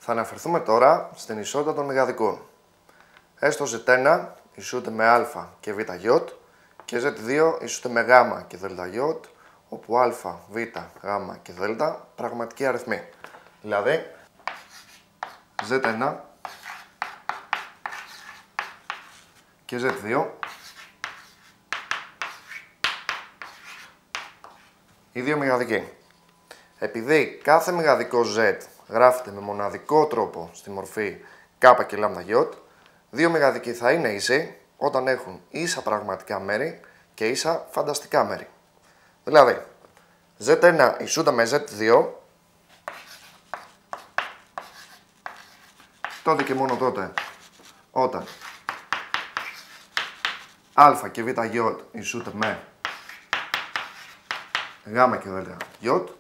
Θα αναφερθούμε τώρα στην ισότητα των μεγαδικών. Έστω Z1 ισούται με α και β ι και Z2 ισούται με γ και δ ι, όπου α, β, γ και δ πραγματικοί αριθμοί. Δηλαδή, Z1 και Z2 οι δύο μεγαδικοί. Επειδή κάθε μεγαδικό Z γράφεται με μοναδικό τρόπο στη μορφή K και λ, δύο μεγαδικοί θα είναι ίσοι όταν έχουν ίσα πραγματικά μέρη και ίσα φανταστικά μέρη. Δηλαδή, Z1 ισούται με Z2 τότε και μόνο τότε όταν α και β ι ισούται με γ και δ ι,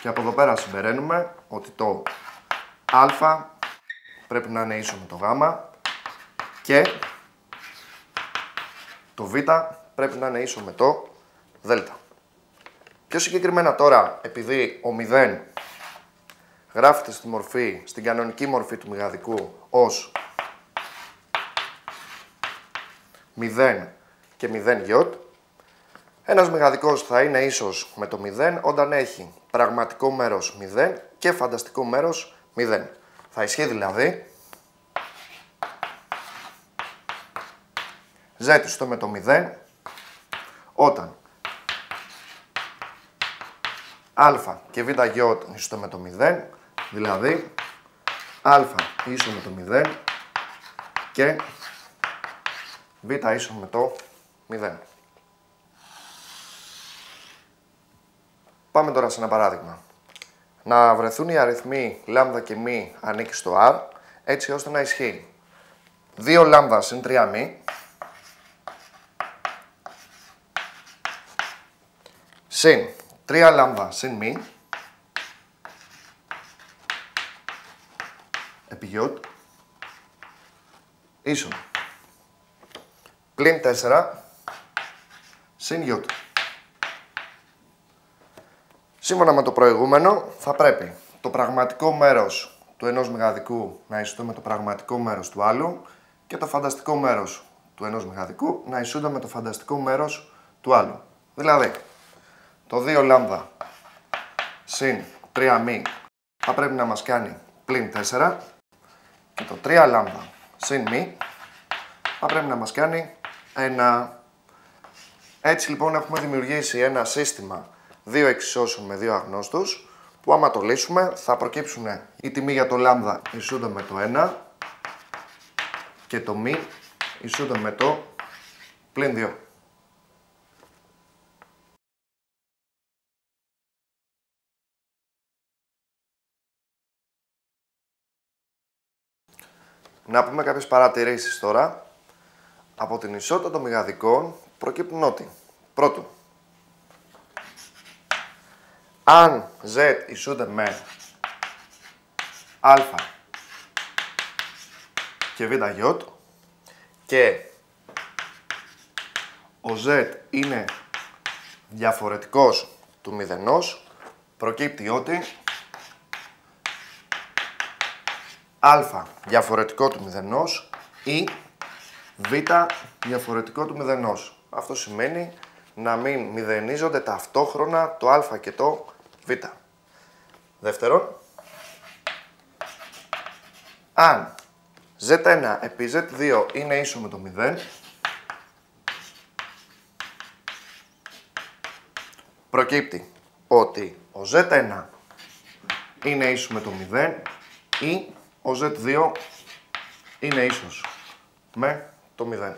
και από εδώ πέρα συμπεραίνουμε ότι το α πρέπει να είναι ίσο με το γ και το β πρέπει να είναι ίσο με το δ. Πιο συγκεκριμένα τώρα, επειδή ο 0 γράφεται στην κανονική μορφή του μεγαδικού ως 0 και 0 ι, ένας μεγαδικός θα είναι ίσος με το 0 όταν έχει πραγματικό μέρος 0 και φανταστικό μέρος 0. Θα ισχύει δηλαδή Z ισούται με το 0 όταν α και β ι ισούται με το 0, δηλαδή α ίσο με το 0 και β ίσο με το 0. Πάμε τώρα σε ένα παράδειγμα. Να βρεθούν οι αριθμοί λ και μ ανήκει στο R, έτσι ώστε να ισχύει 2 λ συν 3 μ συν 3 λ συν μ επί ι ίσον πλην 4 συν ι. Σύμφωνα με το προηγούμενο, θα πρέπει το πραγματικό μέρος του ενός μεγαδικού να ισούται με το πραγματικό μέρος του άλλου και το φανταστικό μέρος του ενός μεγαδικού να ισούται με το φανταστικό μέρος του άλλου. Δηλαδή, το 2 λ συν 3 μ θα πρέπει να μας κάνει πλην 4 και το 3 λ συν μ θα πρέπει να μας κάνει 1. Έτσι λοιπόν έχουμε δημιουργήσει ένα σύστημα δύο εξισώσεων με δύο αγνώστους, που άμα το λύσουμε θα προκύψουν η τιμή για το λ ισούται με το 1 και το μ ισούται με το πλην 2. Να πούμε κάποιες παρατηρήσεις τώρα. Από την ισότητα των μεγαδικών προκύπτουν ότι πρώτον, αν Z ισούται με α και β ι και ο Z είναι διαφορετικός του μηδενός, προκύπτει ότι α διαφορετικό του μηδενός ή β διαφορετικό του μηδενός. Αυτό σημαίνει να μην μηδενίζονται ταυτόχρονα το α και το β. Δεύτερον, αν Z1 επί Z2 είναι ίσο με το 0, προκύπτει ότι ο Z1 είναι ίσο με το 0 ή ο Z2 είναι ίσος με το 0.